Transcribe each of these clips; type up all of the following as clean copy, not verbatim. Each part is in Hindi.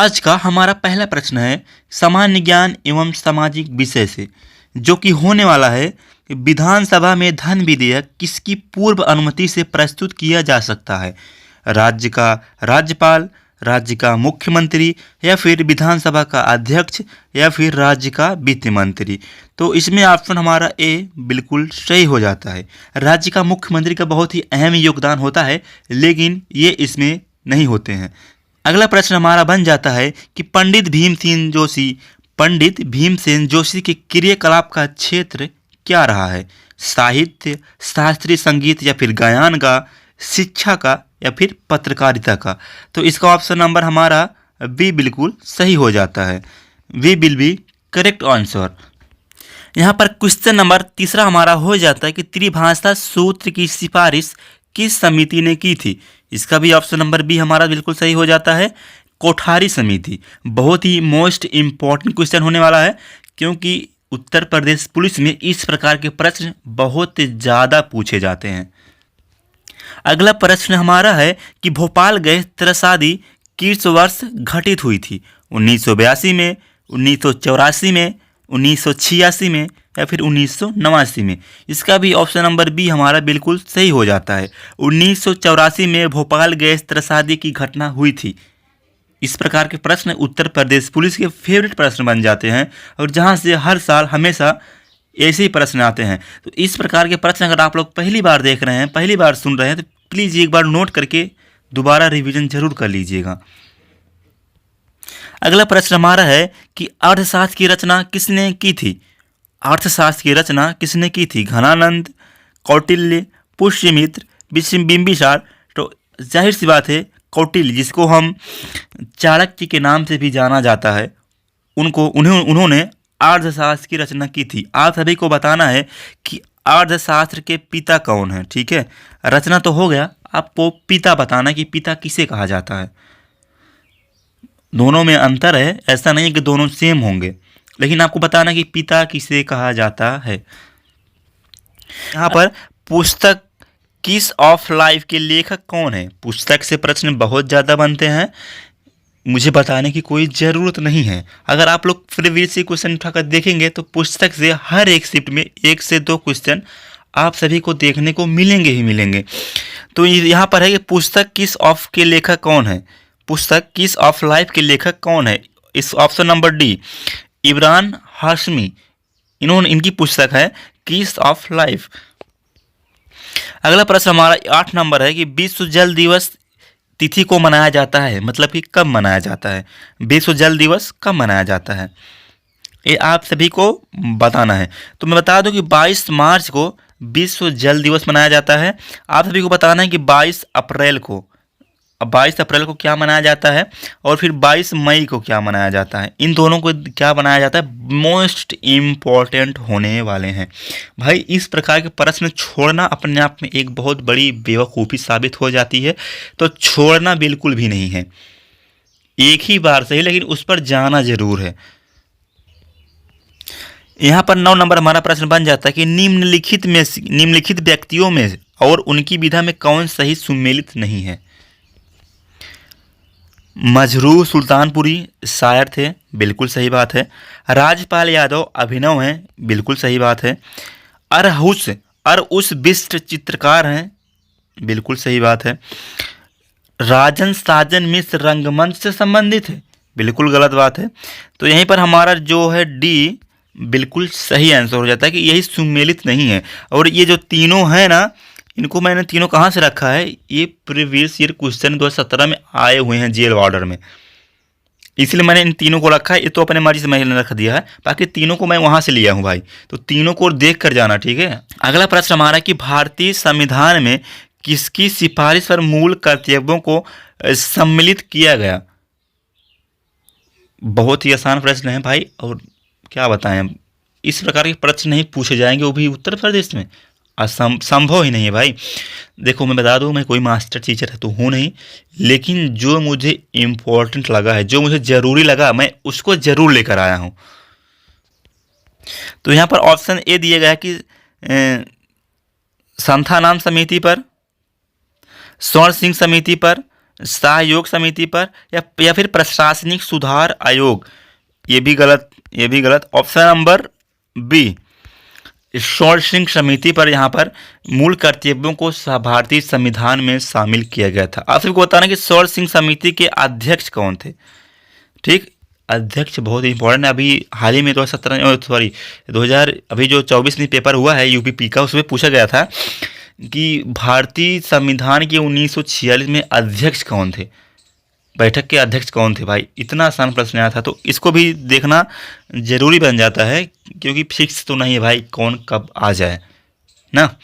आज का हमारा पहला प्रश्न है सामान्य ज्ञान एवं सामाजिक विषय से, जो कि होने वाला है कि विधानसभा में धन विधेयक किसकी पूर्व अनुमति से प्रस्तुत किया जा सकता है। राज्य का राज्यपाल, राज्य का मुख्यमंत्री, या फिर विधानसभा का अध्यक्ष, या फिर राज्य का वित्त मंत्री। तो इसमें ऑप्शन हमारा ए बिल्कुल सही हो जाता है। राज्य का मुख्यमंत्री का बहुत ही अहम योगदान होता है, लेकिन ये इसमें नहीं होते हैं। अगला प्रश्न हमारा बन जाता है कि पंडित भीमसेन जोशी के क्रियाकलाप का क्षेत्र क्या रहा है। साहित्य, शास्त्रीय संगीत, या फिर गायन का, शिक्षा का, या फिर पत्रकारिता का। तो इसका ऑप्शन नंबर हमारा बी बिल्कुल सही हो जाता है। We will be correct answer. यहाँ पर क्वेश्चन नंबर तीसरा हमारा हो जाता है कि त्रिभाषा सूत्र की सिफारिश किस समिति ने की थी। इसका भी ऑप्शन नंबर बी हमारा बिल्कुल सही हो जाता है, कोठारी समिति। बहुत ही मोस्ट इम्पॉर्टेंट क्वेश्चन होने वाला है, क्योंकि उत्तर प्रदेश पुलिस में इस प्रकार के प्रश्न बहुत ज़्यादा पूछे जाते हैं। अगला प्रश्न हमारा है कि भोपाल गैस त्रसादी किस वर्ष घटित हुई थी। 1982 में, 1984 में, 1986 में, या फिर 1989 में। इसका भी ऑप्शन नंबर बी हमारा बिल्कुल सही हो जाता है। 1984 में भोपाल गैस त्रसादी की घटना हुई थी। इस प्रकार के प्रश्न उत्तर प्रदेश पुलिस के फेवरेट प्रश्न बन जाते हैं, और जहां से हर साल हमेशा ऐसे ही प्रश्न आते हैं। तो इस प्रकार के प्रश्न अगर आप लोग पहली बार देख रहे हैं, पहली बार सुन रहे हैं, तो प्लीज़ एक बार नोट करके दोबारा रिवीजन जरूर कर लीजिएगा। अगला प्रश्न हमारा है कि अर्थशास्त्र की रचना किसने की थी। अर्थशास्त्र की रचना किसने की थी। घनानंद, कौटिल्य, पुष्यमित्र, बिंबिसार। तो जाहिर सी बात है कौटिल्य, जिसको हम चाणक्य के नाम से भी जाना जाता है, उन्होंने अर्थशास्त्र की रचना की थी। आप सभी को बताना है कि अर्थशास्त्र के पिता कौन है। ठीक है, रचना तो हो गया, आपको पिता बताना कि पिता किसे कहा जाता है। दोनों में अंतर है, ऐसा नहीं है कि दोनों सेम होंगे, लेकिन आपको बताना कि पिता किसे कहा जाता है। यहाँ पर पुस्तक किस ऑफ लाइफ के लेखक कौन है। पुस्तक से प्रश्न बहुत ज़्यादा बनते हैं, मुझे बताने की कोई ज़रूरत नहीं है। अगर आप लोग प्रीवियस क्वेश्चन उठाकर देखेंगे तो पुस्तक से हर एक शिफ्ट में 1 से 2 क्वेश्चन आप सभी को देखने को मिलेंगे ही मिलेंगे। तो यहाँ पर है कि पुस्तक किस ऑफ के लेखक कौन है। पुस्तक किस ऑफ लाइफ के लेखक कौन है। इस option number D Ibran Hashmi, इनकी पुस्तक है किस ऑफ लाइफ। अगला प्रश्न हमारा 8 नंबर है कि विश्व जल दिवस तिथि को मनाया जाता है, मतलब कि कब मनाया जाता है। विश्व जल दिवस कब मनाया जाता है, ये आप सभी को बताना है। तो मैं बता दूं कि 22 मार्च को विश्व जल दिवस मनाया जाता है। आप सभी को बताना है कि 22 अप्रैल को क्या मनाया जाता है, और फिर 22 मई को क्या मनाया जाता है। इन दोनों को क्या मनाया जाता है, मोस्ट इम्पॉर्टेंट होने वाले हैं भाई। इस प्रकार के प्रश्न छोड़ना अपने आप में एक बहुत बड़ी बेवकूफ़ी साबित हो जाती है, तो छोड़ना बिल्कुल भी नहीं है। एक ही बार सही, लेकिन उस पर जाना जरूर है। यहाँ पर 9 नंबर हमारा प्रश्न बन जाता है कि निम्नलिखित व्यक्तियों में और उनकी विधा में कौन सही सुमेलित नहीं है। मजरू सुल्तानपुरी शायर थे, बिल्कुल सही बात है। राजपाल यादव अभिनव हैं, बिल्कुल सही बात है। उस बिष्ट चित्रकार हैं, बिल्कुल सही बात है। राजन साजन मिश्र रंगमंच से संबंधित है, बिल्कुल गलत बात है। तो यहीं पर हमारा जो है डी बिल्कुल सही आंसर हो जाता है कि यही सुमेलित नहीं है। और ये जो तीनों हैं ना, इनको मैंने तीनों कहाँ से रखा है, ये प्रीवियस ईयर क्वेश्चन 2017 में आए हुए हैं जेल वार्डर में, इसलिए मैंने इन तीनों को रखा है। ये तो अपने मर्जी से मैंने रख दिया है, बाकी तीनों को मैं वहाँ से लिया हूँ भाई, तो तीनों को देख कर जाना। ठीक है, अगला प्रश्न हमारा कि भारतीय संविधान में किसकी सिफारिश पर मूल कर्तव्यों को सम्मिलित किया गया। बहुत ही आसान प्रश्न है भाई, और क्या बताएं, इस प्रकार के प्रश्न नहीं पूछे जाएंगे, वो भी उत्तर प्रदेश में, संभव ही नहीं है भाई। देखो मैं बता दूं, मैं कोई मास्टर टीचर तो हूँ नहीं, लेकिन जो मुझे इम्पोर्टेंट लगा है, जो मुझे ज़रूरी लगा, मैं उसको ज़रूर लेकर आया हूँ। तो यहाँ पर ऑप्शन ए दिया गया है कि संथानाम समिति पर, स्वर्ण सिंह समिति पर, सहयोग समिति पर, या फिर प्रशासनिक सुधार आयोग? ये भी गलत, ये भी गलत। ऑप्शन नंबर बी, शोरसिंह समिति पर। यहाँ पर मूल कर्तव्यों को भारतीय संविधान में शामिल किया गया था। आप सबको बताना कि शोरसिंह समिति के अध्यक्ष कौन थे। ठीक, अध्यक्ष बहुत इंपॉर्टेंट है। अभी हाल ही में 2017 अभी जो 24 में पेपर हुआ है यूपीपी का, उसमें पूछा गया था कि भारतीय संविधान के 1946 में अध्यक्ष कौन थे, बैठक के अध्यक्ष कौन थे। भाई इतना आसान प्रश्न आया था, तो इसको भी देखना जरूरी बन जाता है, क्योंकि फिक्स तो नहीं है भाई कौन कब आ जाए ना।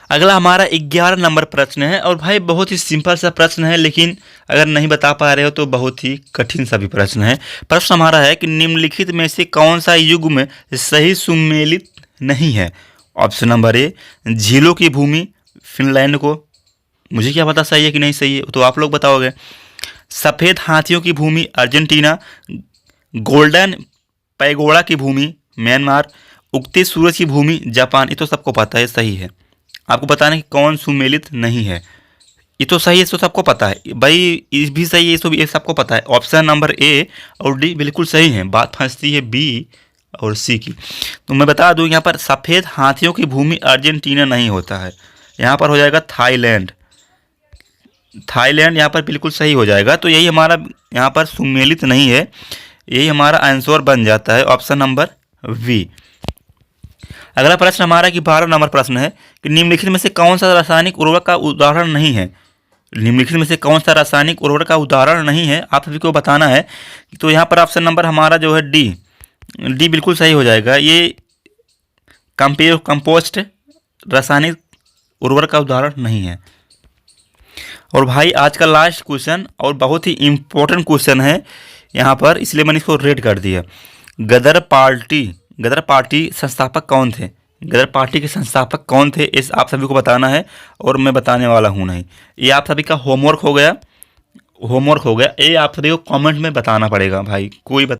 अगला हमारा 11 नंबर प्रश्न है, और भाई बहुत ही सिंपल सा प्रश्न है, लेकिन अगर नहीं बता पा रहे हो तो बहुत ही कठिन सा भी प्रश्न है। प्रश्न हमारा है कि निम्नलिखित में से कौन सा युग्म सही सुमेलित नहीं है। ऑप्शन नंबर ए, झीलों की भूमि फिनलैंड को। मुझे क्या पता सही है कि नहीं सही है, तो आप लोग बताओगे। सफ़ेद हाथियों की भूमि अर्जेंटीना, गोल्डन पैगोडा की भूमि म्यांमार, उगते सूरज की भूमि जापान। ये तो सबको पता है सही है। आपको बताना कि कौन सुमेलित नहीं है। ये तो सही है, तो सबको पता है भाई, ये भी सही है, ये सबको पता है। ऑप्शन नंबर ए और डी बिल्कुल सही है। बात फंसती है बी और सी की। तो मैं बता दूं, यहाँ पर सफ़ेद हाथियों की भूमि अर्जेंटीना नहीं होता है, यहाँ पर हो जाएगा थाईलैंड। थाईलैंड यहाँ पर बिल्कुल सही हो जाएगा। तो यही हमारा यहाँ पर सुमेलित नहीं है, यही हमारा आंसर बन जाता है ऑप्शन नंबर वी। अगला प्रश्न हमारा कि 12 नंबर प्रश्न है कि निम्नलिखित में से कौन सा रासायनिक उर्वरक का उदाहरण नहीं है। निम्नलिखित में से कौन सा रासायनिक उर्वरक का उदाहरण नहीं है, आप सभी को बताना है। तो यहाँ पर ऑप्शन नंबर हमारा जो है डी बिल्कुल सही हो जाएगा। ये कंपोस्ट रासायनिक उर्वरक का उदाहरण नहीं है। और भाई आज का लास्ट क्वेश्चन और बहुत ही इम्पोर्टेंट क्वेश्चन है यहाँ पर, इसलिए मैंने इसको रेड कर दिया। गदर पार्टी संस्थापक कौन थे? गदर पार्टी के संस्थापक कौन थे, इस आप सभी को बताना है, और मैं बताने वाला हूँ नहीं। ये आप सभी का होमवर्क हो गया। ये आप सभी को कमेंट में बताना पड़ेगा भाई, कोई